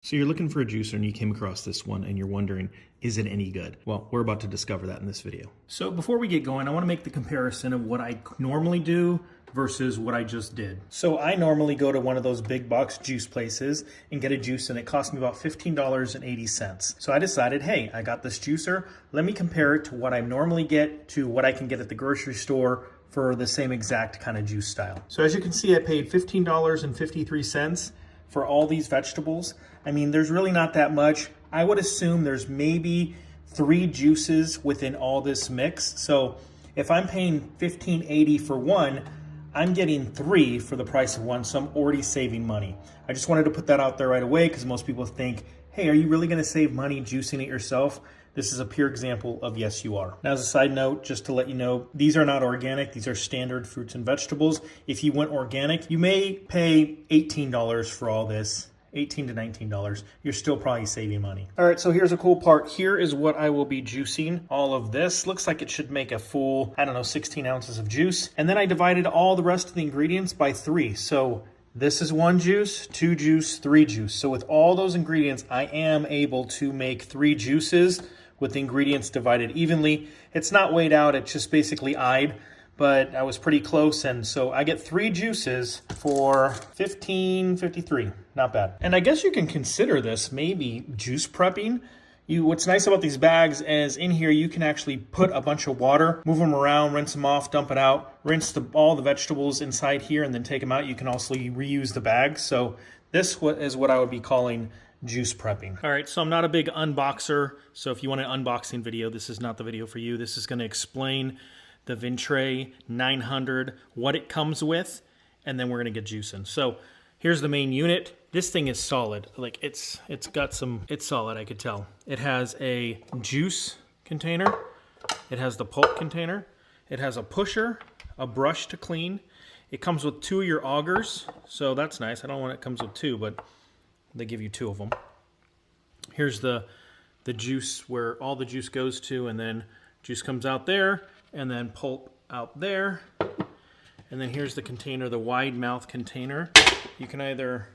So you're looking for a juicer and you came across this one and you're wondering, is it any good? Well, we're about to discover that in this video. So before we get going, I want to make the comparison of what I normally do versus what I just did. So I normally go to one of those big box juice places and get a juice, and it cost me about $15.80. So I decided, hey, I got this juicer. Let me compare it to what I normally get to what I can get at the grocery store for the same exact kind of juice style. So as you can see, I paid $15.53 for all these vegetables. I mean, there's really not that much. I would assume there's maybe 3 juices within all this mix. So if I'm paying $15.80 for one, I'm getting 3 for the price of one, so I'm already saving money. I just wanted to put that out there right away because most people think, hey, are you really gonna save money juicing it yourself? This is a pure example of yes, you are. Now, as a side note, just to let you know, these are not organic. These are standard fruits and vegetables. If you went organic, you may pay $18 for all this. $18 to $19. You're still probably saving money. All right, so here's a cool part. Here is what I will be juicing. All of this looks like it should make a full, 16 ounces of juice. And then I divided all the rest of the ingredients by 3. So this is 1 juice, 2 juice, 3 juice. So with all those ingredients, I am able to make 3 juices with the ingredients divided evenly. It's not weighed out, it's just basically eyed, but I was pretty close, and so I get 3 juices for $15.53. Not bad. And I guess you can consider this maybe juice prepping. What's nice about these bags is in here you can actually put a bunch of water, move them around, rinse them off, dump it out, rinse all the vegetables inside here, and then take them out. You can also reuse the bags. So this is what I would be calling juice prepping. All right, so I'm not a big unboxer, so if you want an unboxing video, this is not the video for you. This is going to explain the Ventray 900, what it comes with, and then we're going to get juicing. So here's the main unit. This thing is solid. Like it's solid, I could tell. It has a juice container. It has the pulp container. It has a pusher, a brush to clean. It comes with 2 of your augers, so that's nice. I don't want it comes with 2, but they give you 2 of them. Here's the juice where all the juice goes to, and then juice comes out there, and then pulp out there. And then here's the container, the wide mouth container. You can either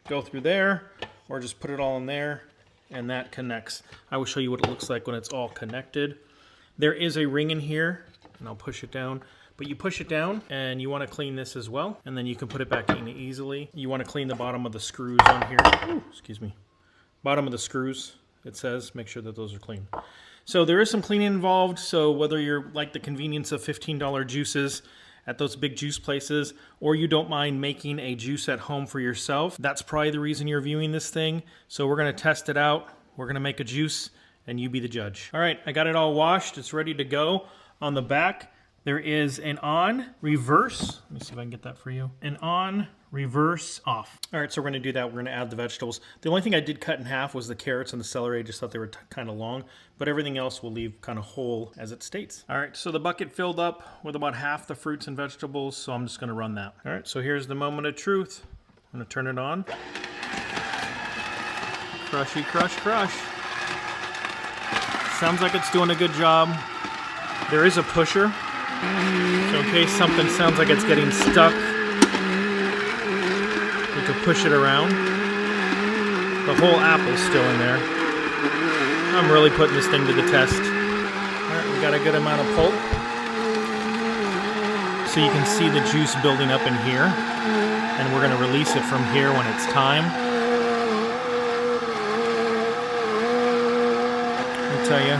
go through there or just put it all in there, and that connects. I will show you what it looks like when it's all connected. There is a ring in here, and I'll push it down. But you push it down, and you want to clean this as well, and then you can put it back in easily. You want to clean the bottom of the screws on here. Ooh, excuse me. Bottom of the screws, it says. Make sure that those are clean. So there is some cleaning involved, so whether you're like the convenience of $15 juices at those big juice places, or you don't mind making a juice at home for yourself, that's probably the reason you're viewing this thing. So we're going to test it out. We're going to make a juice, and you be the judge. All right, I got it all washed. It's ready to go. On the back, there is an on, reverse. Let me see if I can get that for you. An on, reverse, off. All right, so we're gonna do that. We're gonna add the vegetables. The only thing I did cut in half was the carrots and the celery. I just thought they were kind of long, but everything else we'll leave kind of whole as it states. All right, so the bucket filled up with about half the fruits and vegetables, so I'm just gonna run that. All right, so here's the moment of truth. I'm gonna turn it on. Crushy, crush, crush. Sounds like it's doing a good job. There is a pusher. So in case something sounds like it's getting stuck, you can push it around. The whole apple's still in there. I'm really putting this thing to the test. All right, we got a good amount of pulp. So you can see the juice building up in here. And we're going to release it from here when it's time. I'll tell you.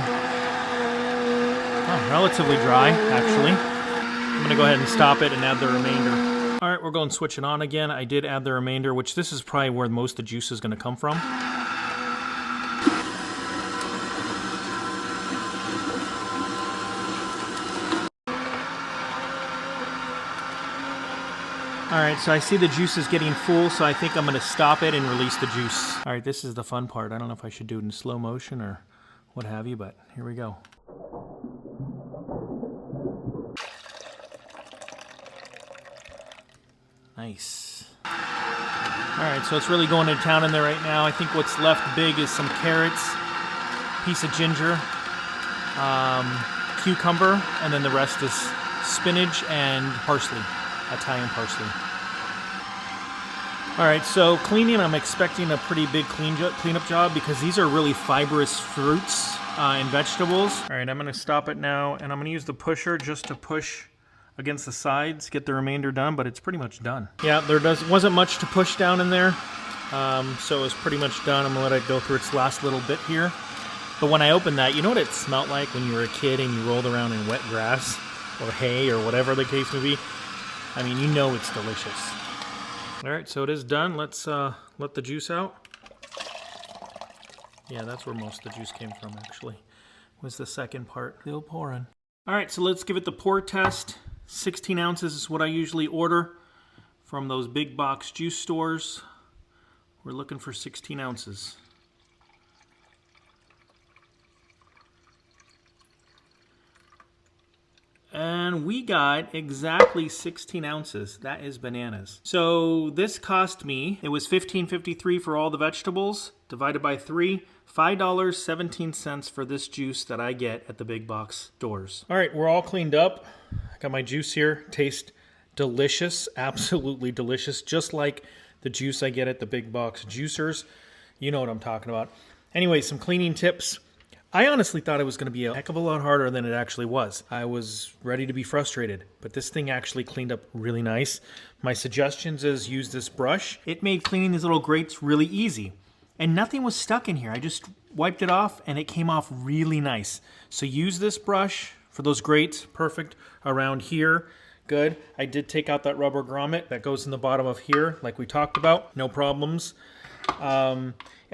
Relatively dry, actually. I'm going to go ahead and stop it and add the remainder. All right, we're going to switch it on again. I did add the remainder, which this is probably where most of the juice is going to come from. All right, so I see the juice is getting full, so I think I'm going to stop it and release the juice. All right, this is the fun part. I don't know if I should do it in slow motion or what have you, but here we go. Nice. All right, so it's really going to town in there right now. I think what's left big is some carrots, piece of ginger, cucumber, and then the rest is spinach and parsley, Italian parsley. All right, so cleaning, I'm expecting a pretty big cleanup job because these are really fibrous fruits and vegetables. All right, I'm gonna stop it now, and I'm gonna use the pusher just to push against the sides, get the remainder done, but it's pretty much done. Yeah, there wasn't much to push down in there, so it was pretty much done. I'm gonna let it go through its last little bit here. But when I opened that, you know what it smelled like when you were a kid and you rolled around in wet grass or hay or whatever the case may be? I mean, you know it's delicious. All right, so it is done. Let's let the juice out. Yeah, that's where most of the juice came from, actually. Was the second part. Still pouring. All right, so let's give it the pour test. 16 ounces is what I usually order from those big box juice stores. We're looking for 16 ounces. And we got exactly 16 ounces. That is bananas. So this cost me, it was $15.53 for all the vegetables, divided by 3, $5.17 for this juice that I get at the big box stores. All right, we're all cleaned up. I got my juice here. Tastes delicious, absolutely delicious, just like the juice I get at the big box juicers. You know what I'm talking about. Anyway, some cleaning tips. I honestly thought it was going to be a heck of a lot harder than it actually was. I was ready to be frustrated, but this thing actually cleaned up really nice. My suggestions is use this brush. It made cleaning these little grates really easy, and nothing was stuck in here. I just wiped it off, and it came off really nice. So use this brush for those grates. Perfect around here. Good. I did take out that rubber grommet that goes in the bottom of here, like we talked about. No problems.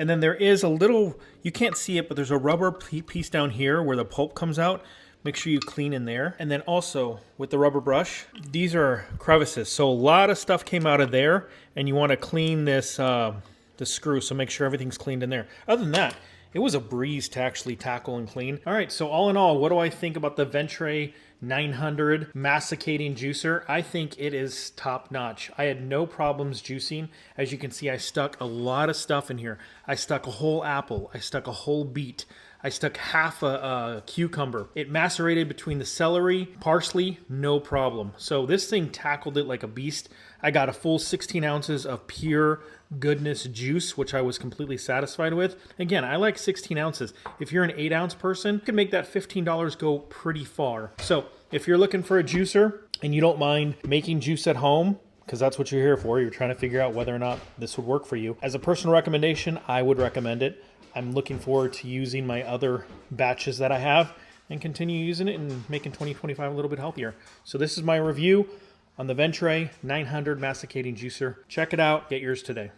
And then there is a little, you can't see it, but there's a rubber piece down here where the pulp comes out. Make sure you clean in there. And then also with the rubber brush, these are crevices. So a lot of stuff came out of there, and you want to clean this the screw. So make sure everything's cleaned in there. Other than that, it was a breeze to actually tackle and clean. All right, so all in all, what do I think about the Ventray 900 Masticating juicer? I think it is top notch. I had no problems juicing. As you can see, I stuck a lot of stuff in here. I stuck a whole apple. I stuck a whole beet. I stuck half a cucumber. It macerated between the celery, parsley, no problem. So this thing tackled it like a beast. I got a full 16 ounces of pure goodness juice, which I was completely satisfied with. Again, I like 16 ounces. If you're an 8-ounce person, you can make that $15 go pretty far. So if you're looking for a juicer and you don't mind making juice at home, because that's what you're here for, you're trying to figure out whether or not this would work for you. As a personal recommendation, I would recommend it. I'm looking forward to using my other batches that I have and continue using it and making 2025 a little bit healthier. So this is my review on the Ventray 900 Masticating Juicer. Check it out. Get yours today.